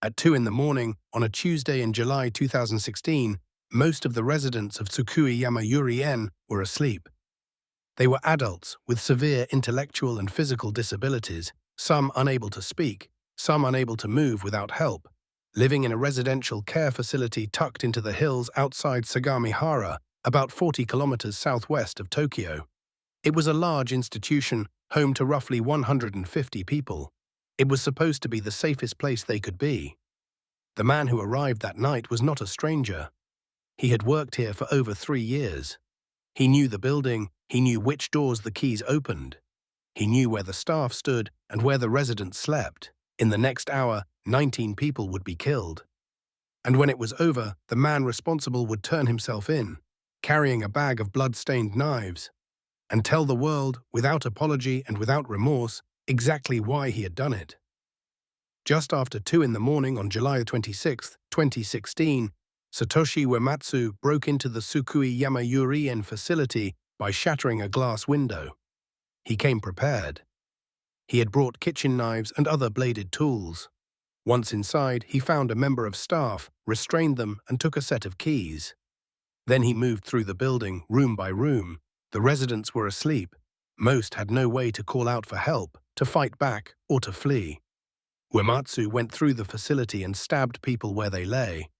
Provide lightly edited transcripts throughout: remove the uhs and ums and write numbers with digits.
At 2 in the morning, on a Tuesday in July 2016, most of the residents of Tsukui Yamayuri-en were asleep. They were adults with severe intellectual and physical disabilities, some unable to speak, some unable to move without help, living in a residential care facility tucked into the hills outside Sagamihara, about 40 kilometers southwest of Tokyo. It was a large institution, home to roughly 150 people. It was supposed to be the safest place they could be. The man who arrived that night was not a stranger. He had worked here for over 3 years. He knew the building, he knew which doors the keys opened. He knew where the staff stood and where the residents slept. In the next hour, 19 people would be killed. And when it was over, the man responsible would turn himself in, carrying a bag of blood-stained knives, and tell the world, without apology and without remorse, exactly why he had done it. Just after 2 in the morning on July 26, 2016, Satoshi Uematsu broke into the Tsukui Yamayuri-en facility by shattering a glass window. He came prepared. He had brought kitchen knives and other bladed tools. Once inside, he found a member of staff, restrained them, and took a set of keys. Then he moved through the building, room by room. The residents were asleep. Most had no way to call out for help, to fight back, or to flee. Uematsu went through the facility and stabbed people where they lay.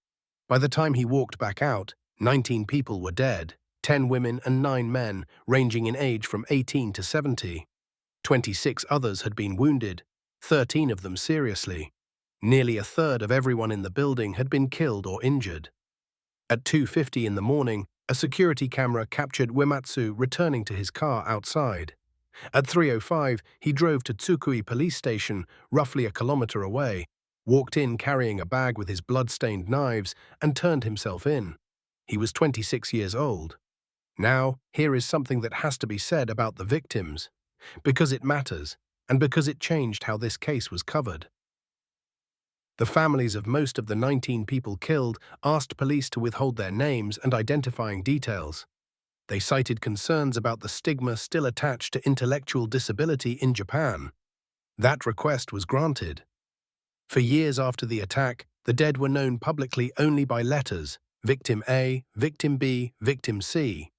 By the time he walked back out, 19 people were dead, 10 women and 9 men, ranging in age from 18 to 70. 26 others had been wounded, 13 of them seriously. Nearly a third of everyone in the building had been killed or injured. At 2:50 in the morning, a security camera captured Uematsu returning to his car outside. At 3:05, he drove to Tsukui police station, roughly a kilometer away, walked in carrying a bag with his blood-stained knives, and turned himself in. He was 26 years old. Now, here is something that has to be said about the victims, because it matters, and because it changed how this case was covered. The families of most of the 19 people killed asked police to withhold their names and identifying details. They cited concerns about the stigma still attached to intellectual disability in Japan. That request was granted. For years after the attack, the dead were known publicly only by letters: Victim A, Victim B, Victim C.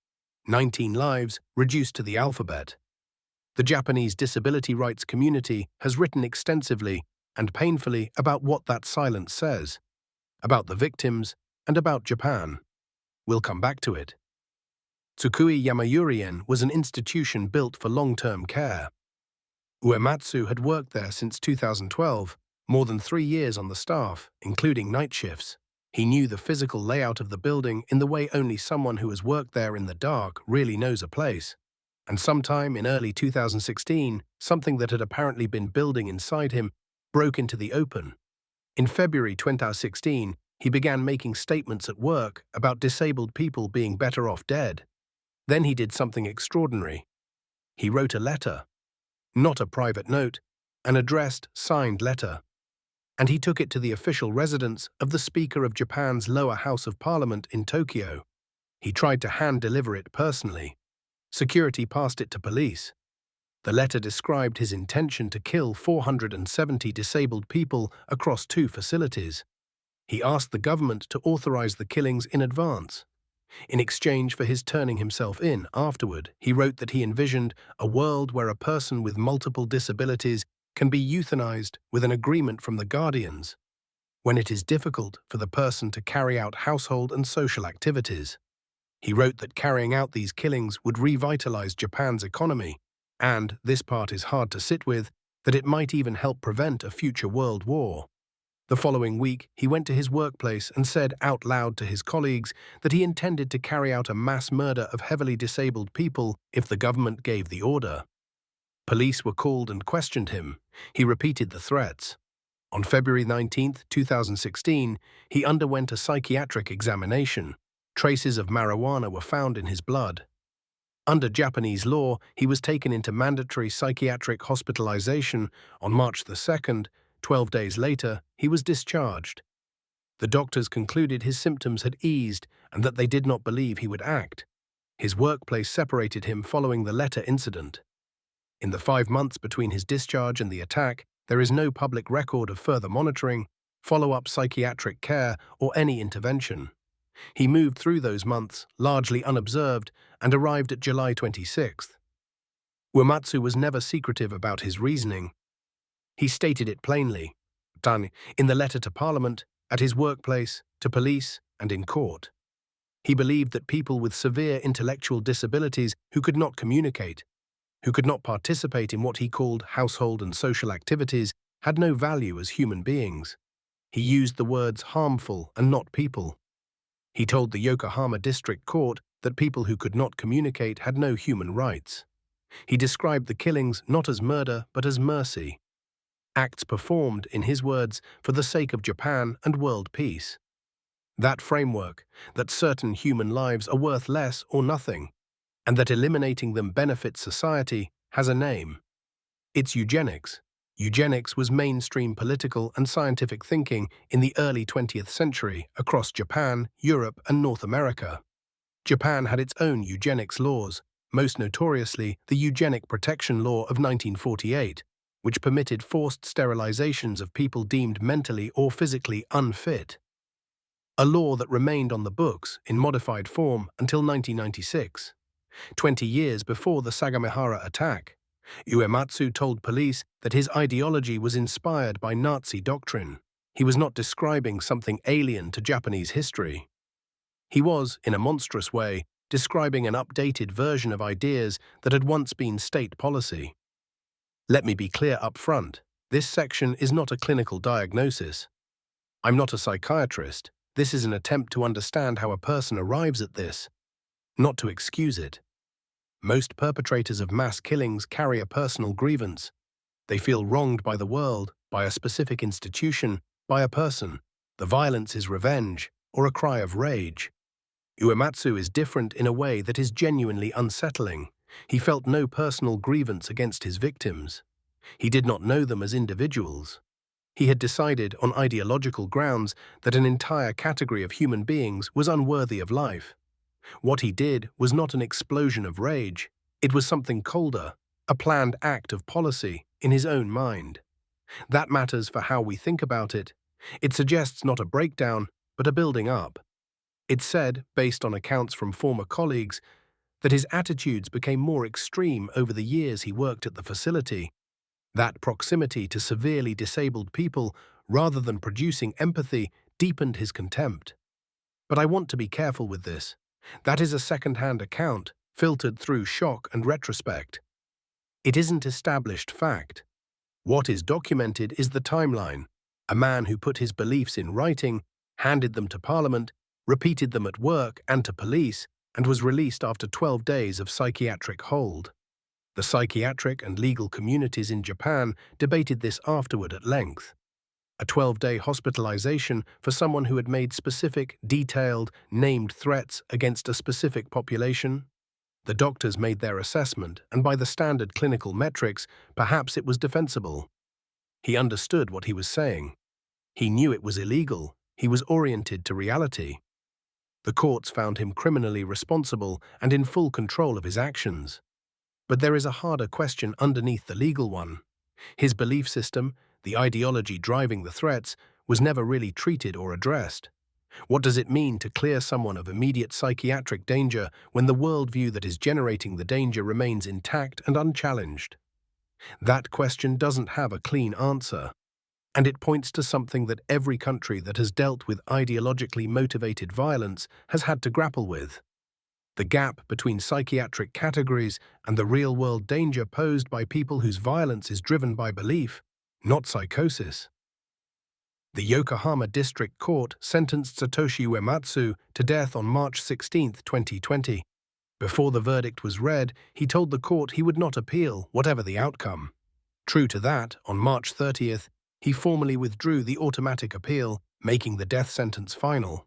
19 lives reduced to the alphabet. The Japanese disability rights community has written extensively and painfully about what that silence says, about the victims, and about Japan. We'll come back to it. Tsukui Yamayuri-en was an institution built for long-term care. Uematsu had worked there since 2012, more than 3 years on the staff, including night shifts. He knew the physical layout of the building in the way only someone who has worked there in the dark really knows a place. And sometime in early 2016, something that had apparently been building inside him broke into the open. In February 2016, he began making statements at work about disabled people being better off dead. Then he did something extraordinary. He wrote a letter. Not a private note, an addressed, signed letter. And he took it to the official residence of the Speaker of Japan's lower house of parliament in Tokyo. He tried to hand-deliver it personally. Security passed it to police. The letter described his intention to kill 470 disabled people across 2 facilities. He asked the government to authorize the killings in advance. In exchange for his turning himself in afterward, he wrote that he envisioned a world where a person with multiple disabilities can be euthanized with an agreement from the guardians, when it is difficult for the person to carry out household and social activities. He wrote that carrying out these killings would revitalize Japan's economy, and, this part is hard to sit with, that it might even help prevent a future world war. The following week, he went to his workplace and said out loud to his colleagues that he intended to carry out a mass murder of heavily disabled people if the government gave the order. Police were called and questioned him. He repeated the threats. On February 19, 2016, he underwent a psychiatric examination. Traces of marijuana were found in his blood. Under Japanese law, he was taken into mandatory psychiatric hospitalization on March 2nd. 12 days later, he was discharged. The doctors concluded his symptoms had eased and that they did not believe he would act. His workplace separated him following the letter incident. In the 5 months between his discharge and the attack, there is no public record of further monitoring, follow-up psychiatric care, or any intervention. He moved through those months, largely unobserved, and arrived at July 26th. Uematsu was never secretive about his reasoning. He stated it plainly, in the letter to Parliament, at his workplace, to police, and in court. He believed that people with severe intellectual disabilities who could not communicate, who could not participate in what he called household and social activities, had no value as human beings. He used the words harmful and not people. He told the Yokohama District Court that people who could not communicate had no human rights. He described the killings not as murder but as mercy. Acts performed, in his words, for the sake of Japan and world peace. That framework, that certain human lives are worth less or nothing, and that eliminating them benefits society, has a name. It's eugenics. Eugenics was mainstream political and scientific thinking in the early 20th century across Japan, Europe, and North America. Japan had its own eugenics laws, most notoriously the Eugenic Protection Law of 1948, which permitted forced sterilizations of people deemed mentally or physically unfit. A law that remained on the books in modified form until 1996. 20 years before the Sagamihara attack, Uematsu told police that his ideology was inspired by Nazi doctrine. He was not describing something alien to Japanese history. He was, in a monstrous way, describing an updated version of ideas that had once been state policy. Let me be clear up front, this section is not a clinical diagnosis. I'm not a psychiatrist. This is an attempt to understand how a person arrives at this, not to excuse it. Most perpetrators of mass killings carry a personal grievance. They feel wronged by the world, by a specific institution, by a person. The violence is revenge, or a cry of rage. Uematsu is different in a way that is genuinely unsettling. He felt no personal grievance against his victims. He did not know them as individuals. He had decided on ideological grounds that an entire category of human beings was unworthy of life. What he did was not an explosion of rage. It was something colder, a planned act of policy in his own mind. That matters for how we think about it. It suggests not a breakdown, but a building up. It said, based on accounts from former colleagues, that his attitudes became more extreme over the years he worked at the facility. That proximity to severely disabled people, rather than producing empathy, deepened his contempt. But I want to be careful with this. That is a second-hand account, filtered through shock and retrospect. It isn't established fact. What is documented is the timeline. A man who put his beliefs in writing, handed them to Parliament, repeated them at work and to police, and was released after 12 days of psychiatric hold. The psychiatric and legal communities in Japan debated this afterward at length. A 12-day hospitalization for someone who had made specific, detailed, named threats against a specific population? The doctors made their assessment, and by the standard clinical metrics, perhaps it was defensible. He understood what he was saying. He knew it was illegal. He was oriented to reality. The courts found him criminally responsible and in full control of his actions. But there is a harder question underneath the legal one. His belief system, the ideology driving the threats, was never really treated or addressed. What does it mean to clear someone of immediate psychiatric danger when the worldview that is generating the danger remains intact and unchallenged? That question doesn't have a clean answer, and it points to something that every country that has dealt with ideologically motivated violence has had to grapple with. The gap between psychiatric categories and the real-world danger posed by people whose violence is driven by belief, not psychosis. The Yokohama District Court sentenced Satoshi Uematsu to death on March 16, 2020. Before the verdict was read, he told the court he would not appeal, whatever the outcome. True to that, on March 30th, he formally withdrew the automatic appeal, making the death sentence final.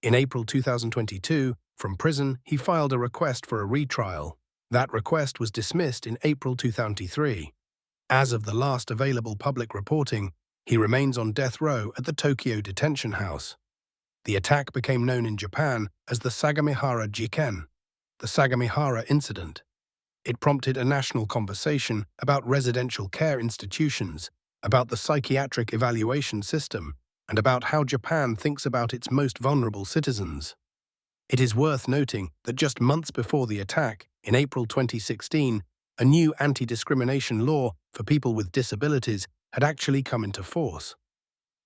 In April 2022, from prison, he filed a request for a retrial. That request was dismissed in April 2023. As of the last available public reporting, he remains on death row at the Tokyo detention house. The attack became known in Japan as the Sagamihara Jiken, the Sagamihara incident. It prompted a national conversation about residential care institutions, about the psychiatric evaluation system, and about how Japan thinks about its most vulnerable citizens. It is worth noting that just months before the attack, in April 2016, a new anti-discrimination law for people with disabilities had actually come into force.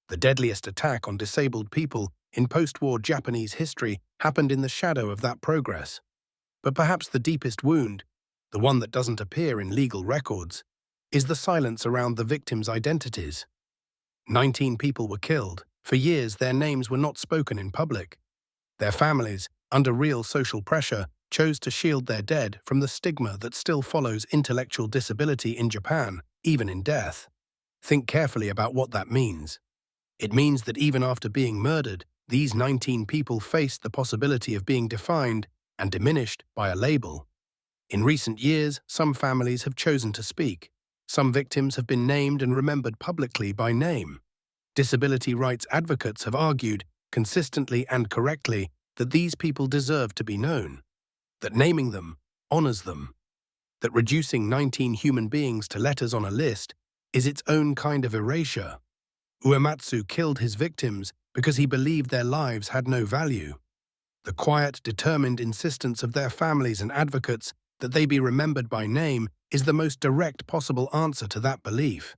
The deadliest attack on disabled people in post-war Japanese history happened in the shadow of that progress. But perhaps the deepest wound, the one that doesn't appear in legal records, is the silence around the victims' identities. 19 people were killed. For years, their names were not spoken in public. Their families, under real social pressure, chose to shield their dead from the stigma that still follows intellectual disability in Japan, even in death. Think carefully about what that means. It means that even after being murdered, these 19 people faced the possibility of being defined and diminished by a label. In recent years, some families have chosen to speak. Some victims have been named and remembered publicly by name. Disability rights advocates have argued, consistently and correctly, that these people deserve to be known, that naming them honors them, that reducing 19 human beings to letters on a list is its own kind of erasure. Uematsu killed his victims because he believed their lives had no value. The quiet, determined insistence of their families and advocates that they be remembered by name is the most direct possible answer to that belief.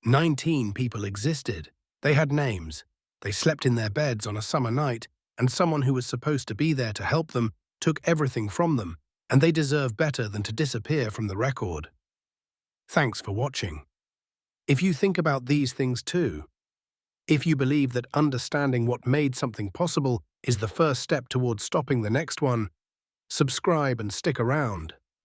19 people existed. They had names. They slept in their beds on a summer night, and someone who was supposed to be there to help them took everything from them, and they deserve better than to disappear from the record. Thanks for watching. If you think about these things too, if you believe that understanding what made something possible is the first step towards stopping the next one, subscribe and stick around.